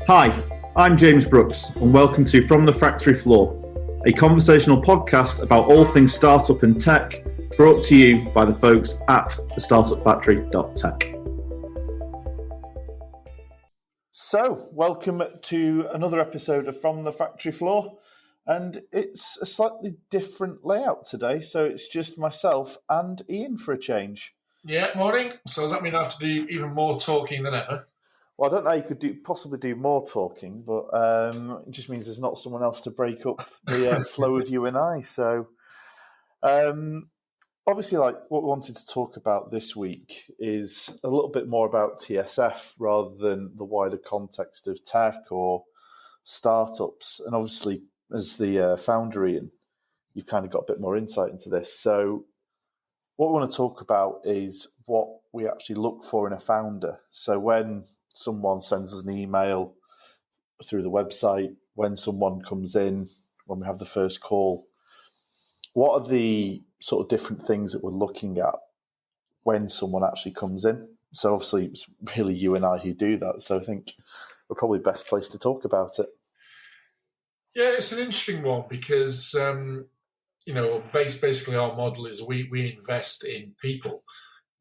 Hi, I'm James Brookes, and welcome to From the Factory Floor, a conversational podcast about all things startup and tech, brought to you by the folks at tsf.tech. So, welcome to another episode of From the Factory Floor, and it's a slightly different layout today, so it's just myself and Ian for a change. Yeah, morning. So does that mean I have to do even more talking than ever? Well, I don't know how you could possibly do more talking, but it just means there's not someone else to break up the flow of you and I. So, obviously, like what we wanted to talk about this week is a little bit more about TSF rather than the wider context of tech or startups. And obviously, as the founder, Ian, you've kind of got a bit more insight into this. So what we want to talk about is what we actually look for in a founder. So when someone sends us an email through the website, when someone comes in, when we have the first call, what are the sort of different things that we're looking at when someone actually comes in? So obviously it's really you and I who do that. So I think we're probably best placed to talk about it. Yeah, it's an interesting one because, basically our model is we invest in people.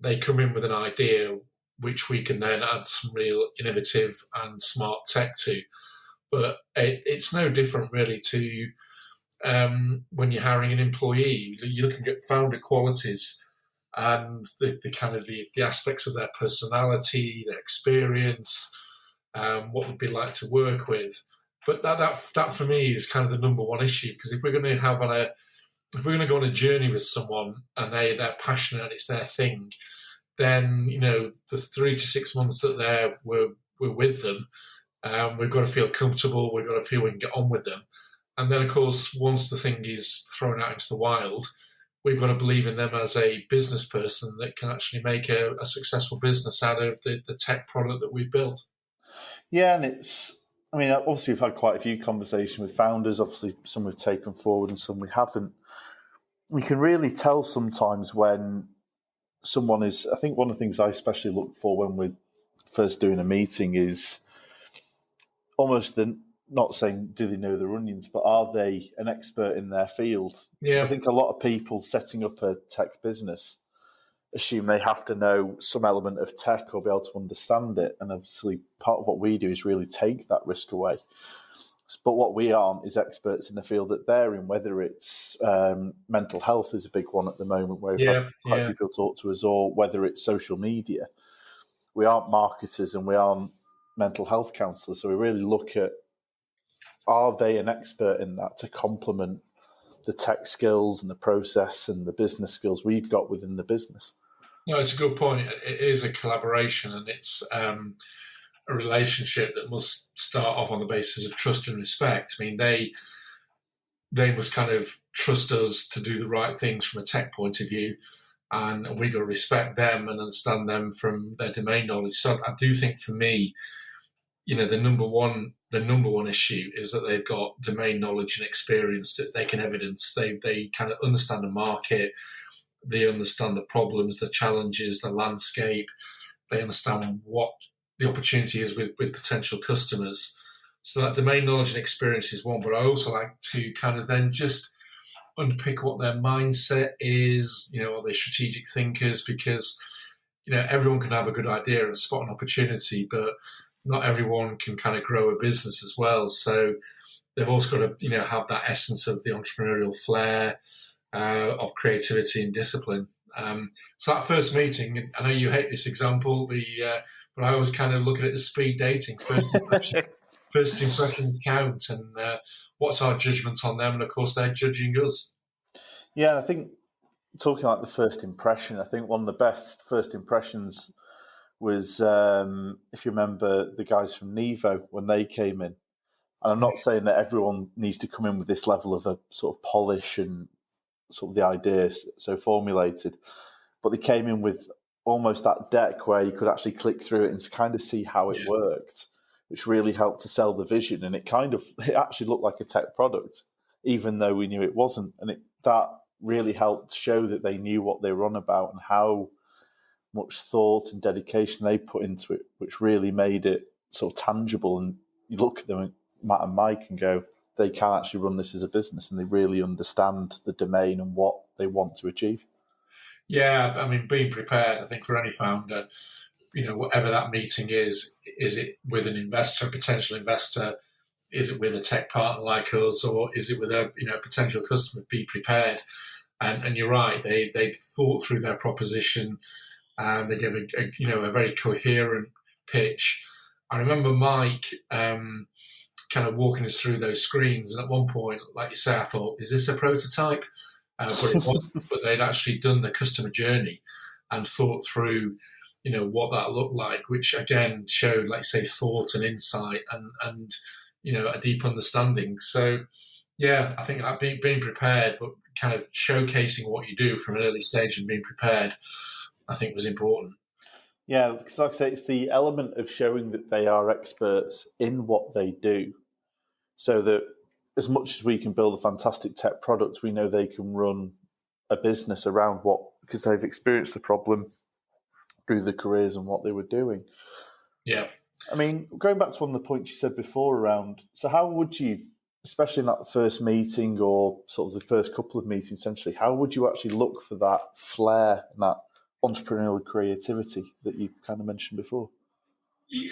They come in with an idea which we can then add some real innovative and smart tech to. But it's no different really to when you're hiring an employee. You're looking at founder qualities and the kind of the aspects of their personality, their experience, what would be like to work with. But that for me is kind of the number one issue, because if we're going to go on a journey with someone and they're passionate and it's their thing, then the 3 to 6 months that we're with them, we've got to feel comfortable. We've got to feel we can get on with them. And then, of course, once the thing is thrown out into the wild, we've got to believe in them as a business person that can actually make a successful business out of the tech product that we've built. Yeah, and obviously we've had quite a few conversations with founders. Obviously, some we've taken forward and some we haven't. We can really tell sometimes when someone is. I think one of the things I especially look for when we're first doing a meeting is almost not saying do they know their onions, but are they an expert in their field? Yeah. So I think a lot of people setting up a tech business assume they have to know some element of tech or be able to understand it. And obviously part of what we do is really take that risk away. But what we aren't is experts in the field that they're in, whether it's mental health is a big one at the moment where we've had quite a few people talk to us, or whether it's social media. We aren't marketers and we aren't mental health counsellors. So we really look at, are they an expert in that to complement the tech skills and the process and the business skills we've got within the business? No, it's a good point. It is a collaboration, and it's a relationship that must start off on the basis of trust and respect. I mean, they must kind of trust us to do the right things from a tech point of view, and we've got to respect them and understand them from their domain knowledge. So I do think for me, the number one issue is that they've got domain knowledge and experience that they can evidence. They kind of understand the market, they understand the problems, the challenges, the landscape. They understand what the opportunity is with potential customers. So that domain knowledge and experience is one, but I also like to kind of then just unpick what their mindset is. Are they strategic thinkers? Because, everyone can have a good idea and spot an opportunity, but not everyone can kind of grow a business as well. So they've also got to, have that essence of the entrepreneurial flair, of creativity and discipline. So that first meeting, I know you hate this example, but I always kind of look at it as speed dating. First impressions count, and what's our judgment on them? And of course, they're judging us. Yeah, I think talking like the first impression, I think one of the best first impressions was, if you remember, the guys from Nevo when they came in. And I'm not saying that everyone needs to come in with this level of a sort of polish and sort of the ideas so formulated, but they came in with almost that deck where you could actually click through it and kind of see how it worked, which really helped to sell the vision. And it actually looked like a tech product, even though we knew it wasn't. And that really helped show that they knew what they were on about and how much thought and dedication they put into it, which really made it sort of tangible. And you look at them, Matt and Mike, and go, they can actually run this as a business, and they really understand the domain and what they want to achieve. Yeah, I mean, being prepared, I think, for any founder, whatever that meeting is it with an investor, a potential investor? Is it with a tech partner like us, or is it with a potential customer? Be prepared. And you're right, they thought through their proposition, and they gave a very coherent pitch. I remember Mike kind of walking us through those screens, and at one point, like you say, I thought, is this a prototype? But it wasn't. But they'd actually done the customer journey and thought through, what that looked like, which again showed, like say, thought and insight and a deep understanding. So, yeah, I think that being prepared, but kind of showcasing what you do from an early stage and being prepared, I think was important. Yeah, because like I say, it's the element of showing that they are experts in what they do, so that as much as we can build a fantastic tech product, we know they can run a business around because they've experienced the problem through the careers and what they were doing. Yeah. I mean, going back to one of the points you said before around, so how would you, especially in that first meeting or sort of the first couple of meetings, essentially, how would you actually look for that flair and that entrepreneurial creativity that you kind of mentioned before?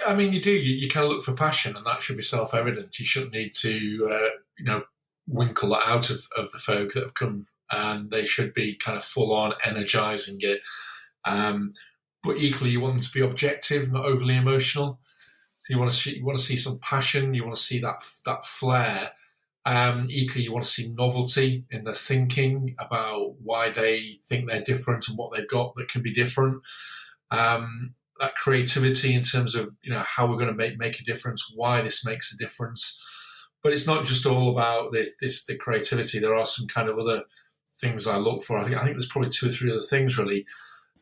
I mean, you do. You kind of look for passion, and that should be self-evident. You shouldn't need to, winkle that out of the folk that have come, and they should be kind of full-on energising it. But equally, you want them to be objective, not overly emotional. So you want to see some passion. You want to see that flair. Equally, you want to see novelty in the thinking about why they think they're different and what they've got that can be different. That creativity in terms of how we're going to make a difference, why this makes a difference. But it's not just all about the creativity. There are some kind of other things I look for. I think there's probably 2 or 3 other things really.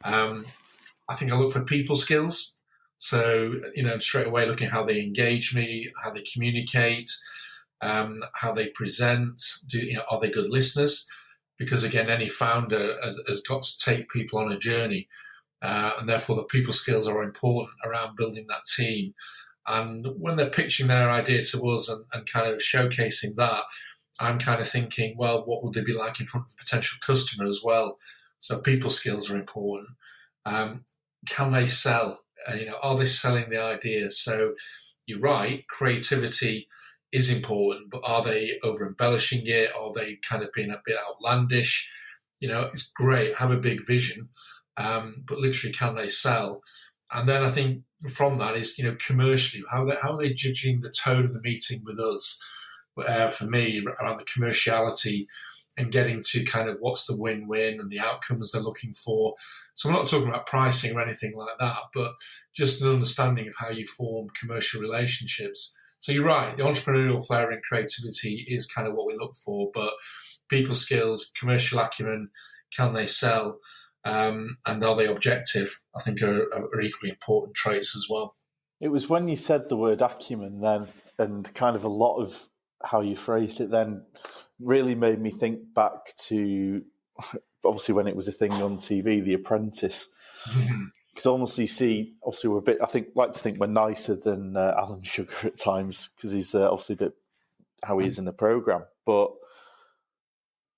I think I look for people skills. So straight away looking at how they engage me, how they communicate, how they present. Are they good listeners? Because again, any founder has got to take people on a journey. And therefore the people skills are important around building that team. And when they're pitching their idea to us and kind of showcasing that, I'm kind of thinking, well, what would they be like in front of a potential customer as well? So people skills are important. Can they sell? Are they selling the idea? So you're right, creativity is important, but are they over embellishing it? Are they kind of being a bit outlandish? It's great, have a big vision. But literally, can they sell? And then I think from that is, commercially, how are they judging the tone of the meeting with us? For me, around the commerciality and getting to kind of what's the win-win and the outcomes they're looking for. So I'm not talking about pricing or anything like that, but just an understanding of how you form commercial relationships. So you're right, the entrepreneurial flair and creativity is kind of what we look for, but people skills, commercial acumen, can they sell? And are they objective? I think are equally important traits as well. It was when you said the word acumen then, and kind of a lot of how you phrased it then really made me think back to obviously when it was a thing on TV, The Apprentice. Because almost you see, obviously we're a bit, like to think we're nicer than Alan Sugar at times, because he's obviously a bit how he is in the programme. But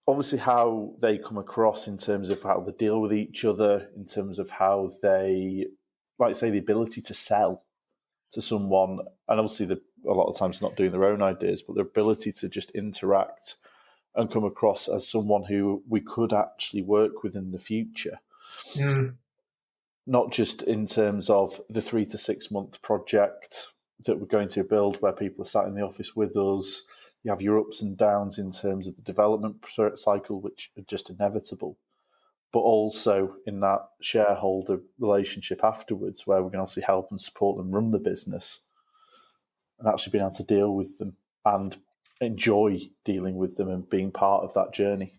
obviously how they come across in terms of how they deal with each other, in terms of how they, like say, the ability to sell to someone, and obviously a lot of times not doing their own ideas, but their ability to just interact and come across as someone who we could actually work with in the future. Not just in terms of the 3 to 6 month project that we're going to build where people are sat in the office with us. You have your ups and downs in terms of the development cycle, which are just inevitable, but also in that shareholder relationship afterwards where we're going to obviously help and support them run the business and actually being able to deal with them and enjoy dealing with them and being part of that journey.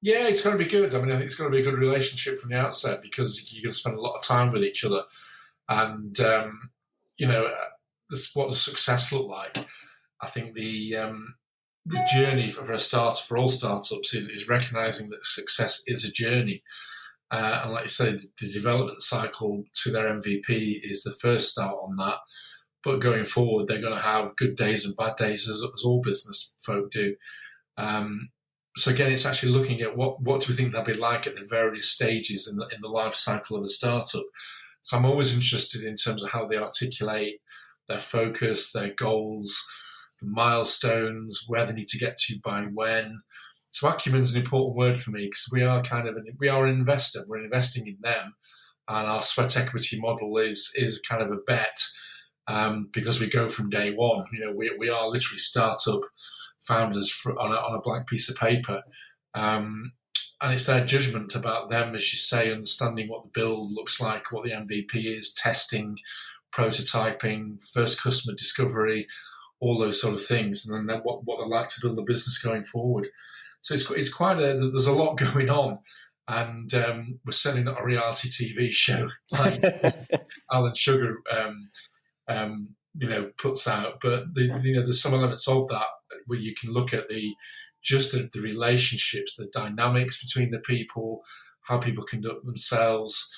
Yeah, it's going to be good. I mean, I think it's going to be a good relationship from the outset because you're going to spend a lot of time with each other. And, what does success look like? I think the journey for a startup, for all startups, is recognizing that success is a journey. And like you said, the development cycle to their MVP is the first start on that. But going forward, they're going to have good days and bad days, as all business folk do. So again, it's actually looking at what do we think they'll be like at the various stages in the life cycle of a startup. So I'm always interested in terms of how they articulate their focus, their goals, the milestones, where they need to get to by when. So acumen's an important word for me, because we are an investor. We're investing in them, and our sweat equity model is kind of a bet, because we go from day one. We are literally startup founders on a blank piece of paper. And it's their judgment about them, as you say, understanding what the build looks like, what the MVP is, testing, prototyping, first customer discovery, all those sort of things, and then what they like to build the business going forward. So it's quite there's a lot going on, and we're certainly not a reality TV show like Alan Sugar puts out, but there's some elements of that where you can look at the relationships, the dynamics between the people, how people conduct themselves.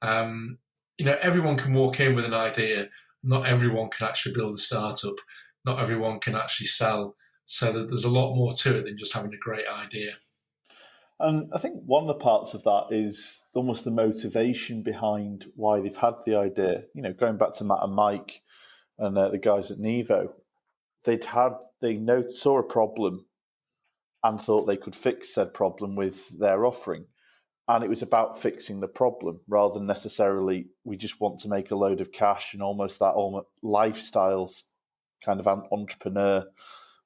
Everyone can walk in with an idea. Not everyone can actually build a startup. Not everyone can actually sell. So there's a lot more to it than just having a great idea. And I think one of the parts of that is almost the motivation behind why they've had the idea. Going back to Matt and Mike and the guys at Nevo, they saw a problem and thought they could fix said problem with their offering. And it was about fixing the problem rather than necessarily we just want to make a load of cash, and almost that lifestyle kind of entrepreneur,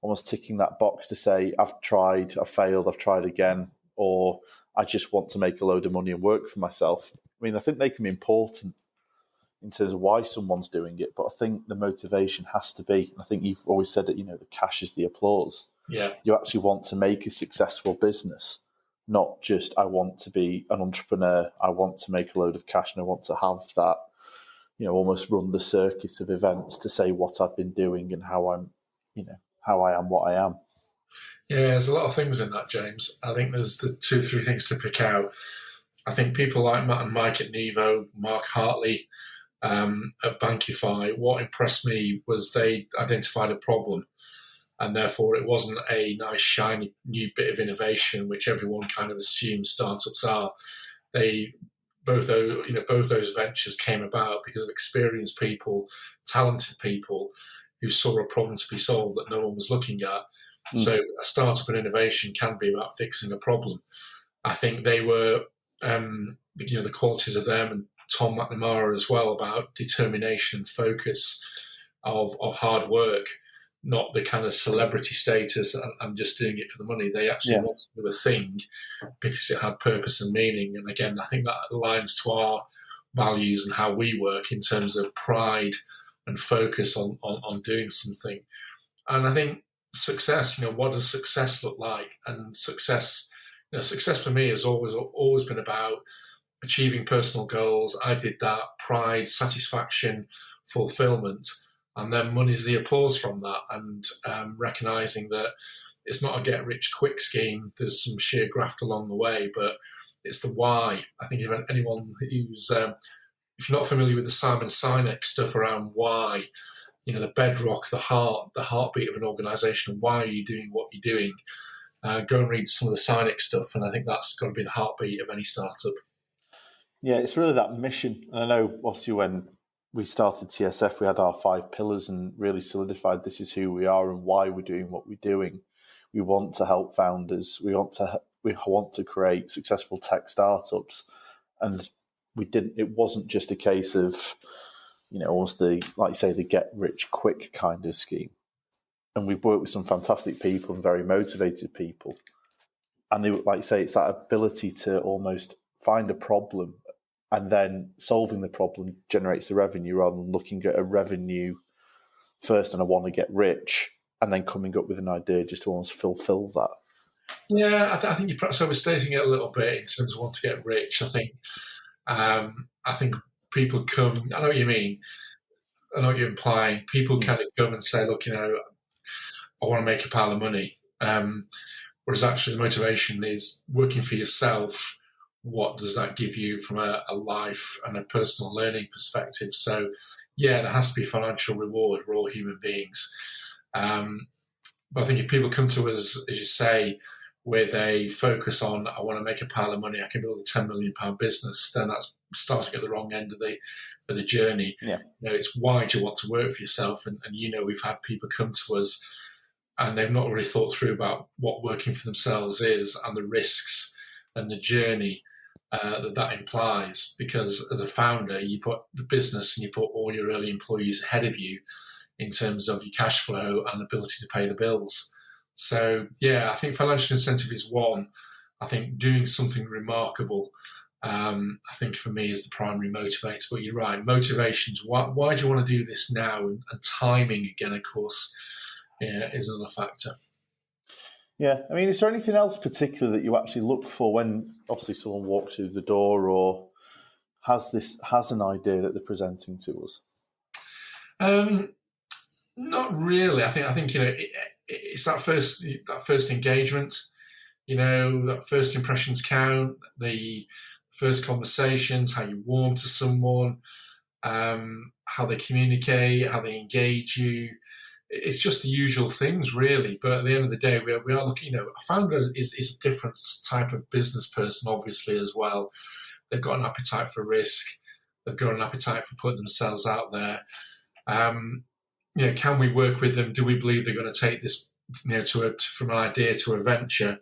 almost ticking that box to say, I've tried, I've failed, I've tried again, or I just want to make a load of money and work for myself. I think they can be important in terms of why someone's doing it, but I think the motivation has to be, and I think you've always said that, the cash is the applause. Yeah. You actually want to make a successful business, not just I want to be an entrepreneur, I want to make a load of cash, and I want to have that, almost run the circuit of events to say what I've been doing and how I am what I am. Yeah, there's a lot of things in that, James. I think there's the 2-3 things to pick out. I think people like Matt and Mike at Nevo, Mark Hartley at Bankify, what impressed me was they identified a problem, and therefore it wasn't a nice, shiny new bit of innovation, which everyone kind of assumes startups are. Both those ventures came about because of experienced people, talented people who saw a problem to be solved that no one was looking at. So a startup and innovation can be about fixing a problem. I think they were, the qualities of them, and Tom McNamara as well, about determination and focus of hard work, not the kind of celebrity status and just doing it for the money. They actually wanted to do a thing because it had purpose and meaning. And again, I think that aligns to our values and how we work in terms of pride and focus on doing something. And I think success, what does success look like? And success for me has always been about achieving personal goals. I did that, pride, satisfaction, fulfillment, and then money's the applause from that. And recognizing that it's not a get-rich-quick scheme. There's some sheer graft along the way, but it's the why. I think if anyone who's, if you're not familiar with the Simon Sinek stuff around why, the bedrock, the heartbeat of an organization, why are you doing what you're doing? Go and read some of the Sinek stuff, and I think that's got to be the heartbeat of any startup. Yeah, it's really that mission. And I know, obviously, when we started TSF, we had our 5 pillars and really solidified this is who we are and why we're doing what we're doing. We want to help founders. We want to create successful tech startups, and it wasn't just a case of, almost like you say, the get rich quick kind of scheme. And we've worked with some fantastic people and very motivated people. And they, like you say, it's that ability to almost find a problem, and then solving the problem generates the revenue, rather than looking at a revenue first and I want to get rich, and then coming up with an idea just to almost fulfill that. Yeah, I think you're perhaps overstating it a little bit in terms of want to get rich. I think people come, I know what you mean, I know what you're implying. People kind of come and say, look, I want to make a pile of money. Whereas actually the motivation is working for yourself, what does that give you from a life and a personal learning perspective? So, yeah, there has to be financial reward. We're all human beings. But I think if people come to us, as you say, with a focus on, I want to make a pile of money, I can build a £10 million business, then that's starting at the wrong end of the journey. Yeah. It's why do you want to work for yourself? And we've had people come to us and they've not really thought through about what working for themselves is and the risks and the journey that implies. Because as a founder, you put the business and you put all your early employees ahead of you in terms of your cash flow and ability to pay the bills. So, yeah, I think financial incentive is one. I think doing something remarkable, I think for me is the primary motivator. But you're right, motivations. Why do you want to do this now? And timing, again, of course, is another factor. Yeah, I mean, is there anything else particular that you actually look for when obviously someone walks through the door or has an idea that they're presenting to us? Not really. I think it's that first engagement. That first impressions count. The first conversations, how you warm to someone, how they communicate, how they engage you. It's just the usual things, really. But at the end of the day, we are looking. A founder is a different type of business person, obviously, as well. They've got an appetite for risk. They've got an appetite for putting themselves out there. Can we work with them? Do we believe they're going to take this, from an idea to a venture?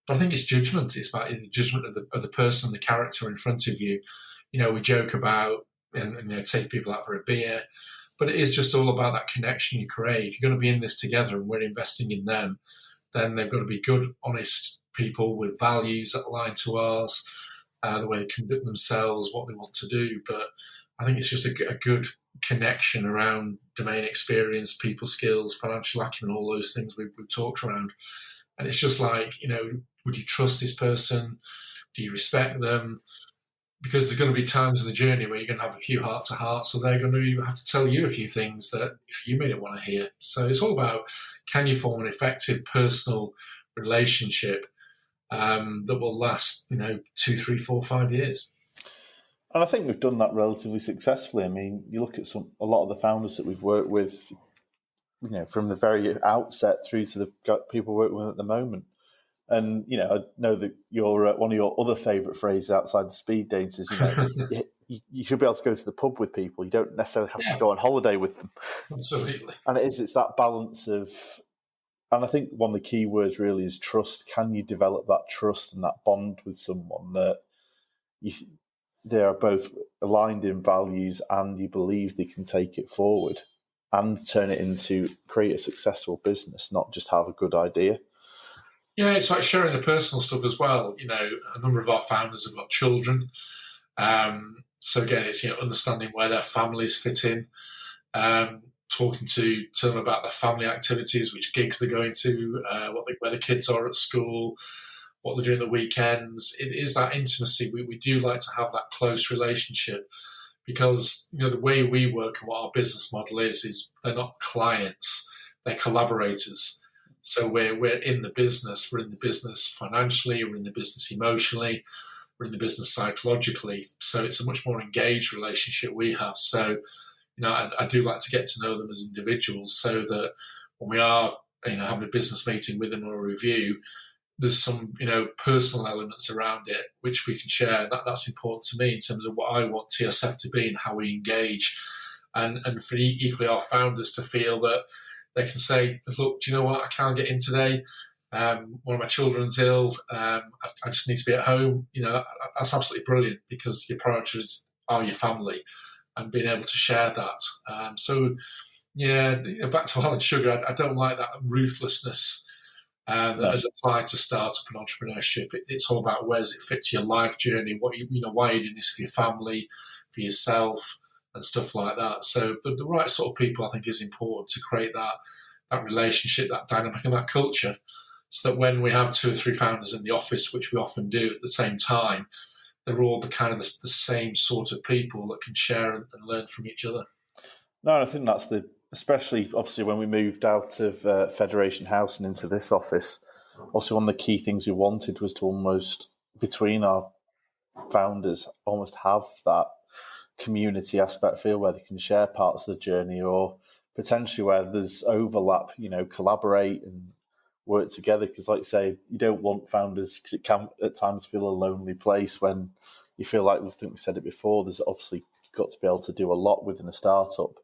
But I think it's judgment. It's about the judgment of the person and the character in front of you. We joke about and take people out for a beer, but it is just all about that connection you create. If you're going to be in this together and we're investing in them, then they've got to be good, honest people with values that align to ours, the way they conduct themselves, what they want to do. But I think it's just a good connection around domain experience, people skills, financial acumen, all those things we've talked around. And it's just like, would you trust this person? Do you respect them? Because there's going to be times in the journey where you're going to have a few heart-to-hearts, so they're going to have to tell you a few things that you may not want to hear. So it's all about, can you form an effective personal relationship that will last, 2, 3, 4, 5 years? And I think we've done that relatively successfully. I mean, you look at a lot of the founders that we've worked with, from the very outset through to the people we're working with at the moment. And, I know that your one of your other favourite phrases outside the speed dates is, you should be able to go to the pub with people. You don't necessarily have to go on holiday with them. Absolutely. And it's that balance of, and I think one of the key words really is trust. Can you develop that trust and that bond with someone that they are both aligned in values and you believe they can take it forward and turn it into create a successful business, not just have a good idea? Yeah, it's like sharing the personal stuff as well. A number of our founders have got children. So again, it's understanding where their families fit in, talking to them about their family activities, which gigs they're going to, where the kids are at school, what they're doing at the weekends. It is that intimacy. We do like to have that close relationship because, the way we work and what our business model is they're not clients, they're collaborators. So we're in the business. We're in the business financially. We're in the business emotionally. We're in the business psychologically. So it's a much more engaged relationship we have. So, I do like to get to know them as individuals so that when we are, having a business meeting with them or a review, there's some, personal elements around it which we can share. That's important to me in terms of what I want TSF to be and how we engage. And for equally our founders to feel that they can say, look, do you know what? I can't get in today. One of my children's ill. I just need to be at home. That's absolutely brilliant because your priorities are your family and being able to share that. So, back to oil and sugar, I don't like that ruthlessness that has applied to startup and entrepreneurship. It's all about where does it fit to your life journey, why are you doing this for your family, for yourself, and stuff like that. So the right sort of people, I think, is important to create that relationship, that dynamic, and that culture, so that when we have 2 or 3 founders in the office, which we often do at the same time, they're all the same sort of people that can share and learn from each other. No, I think that's especially obviously when we moved out of Federation House and into this office. Also, one of the key things we wanted was to almost between our founders almost have that community aspect feel where they can share parts of the journey, or potentially where there's overlap, collaborate and work together. Because like I say, you don't want founders, because it can at times feel a lonely place when you feel like, I think we said it before, there's obviously got to be able to do a lot within a startup.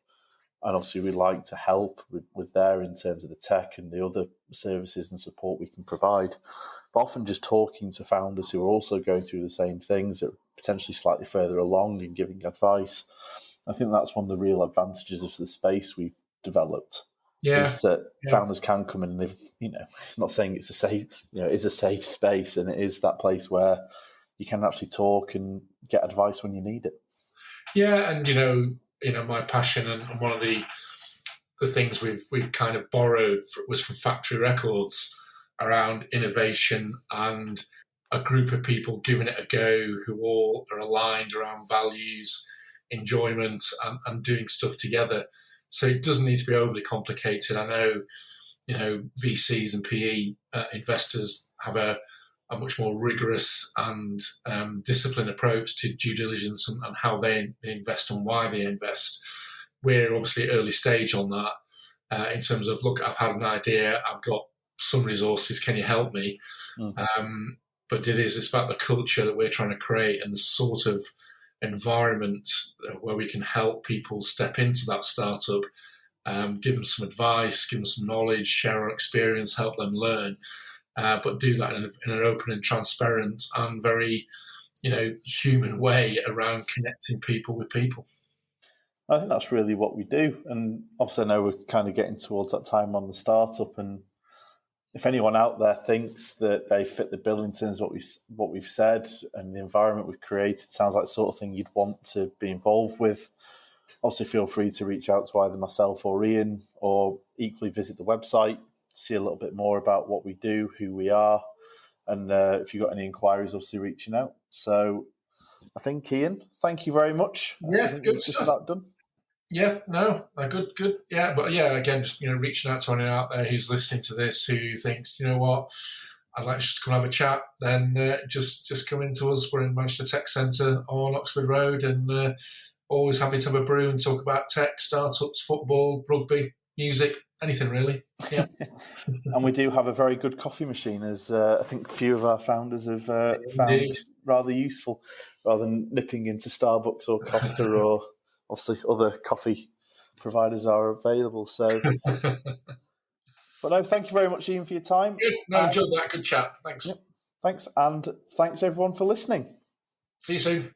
And obviously we like to help with there in terms of the tech and the other services and support we can provide. But often just talking to founders who are also going through the same things, that are potentially slightly further along, and giving advice. I think that's one of the real advantages of the space we've developed. Is that founders can come in and they've, not saying it's a safe, it's a safe space, and it is that place where you can actually talk and get advice when you need it. Yeah, and my passion, and one of the things we've kind of borrowed was from Factory Records around innovation and a group of people giving it a go who all are aligned around values, enjoyment, and doing stuff together. So it doesn't need to be overly complicated. I know, VCs and PE investors have a much more rigorous and disciplined approach to due diligence and how they invest and why they invest. We're obviously early stage on that in terms of, look, I've had an idea, I've got some resources, can you help me? But it's about the culture that we're trying to create and the sort of environment where we can help people step into that startup, give them some advice, give them some knowledge, share our experience, help them learn. But do that in an open and transparent and very, human way around connecting people with people. I think that's really what we do. And obviously I know we're kind of getting towards that time on the startup. And if anyone out there thinks that they fit the bill in terms of what we've said and the environment we've created, sounds like the sort of thing you'd want to be involved with, obviously feel free to reach out to either myself or Ian, or equally visit the website, see a little bit more about what we do, who we are, and if you've got any inquiries, obviously reaching out. So I think, Ian, thank you very much. Yeah, good stuff. That done. Yeah, no, good. Yeah, but again, just reaching out to anyone out there who's listening to this who thinks, what, I'd like to just come have a chat. Then just come into us. We're in Manchester Tech Centre on Oxford Road, and always happy to have a brew and talk about tech, startups, football, rugby, music, anything really. Yeah. And we do have a very good coffee machine, as I think a few of our founders have found rather useful, rather than nipping into Starbucks or Costa or obviously other coffee providers are available. So, but no, thank you very much, Ian, for your time. Good. No, enjoyed that. Good chat. Thanks. Yep. Thanks, and thanks everyone for listening. See you soon.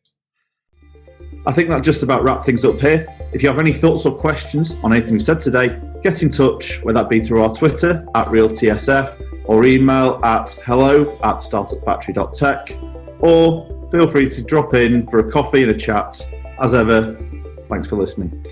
I think that just about wraps things up here. If you have any thoughts or questions on anything we've said today, get in touch, whether that be through our Twitter @RealTSF or email at hello@startupfactory.tech, or feel free to drop in for a coffee and a chat. As ever, thanks for listening.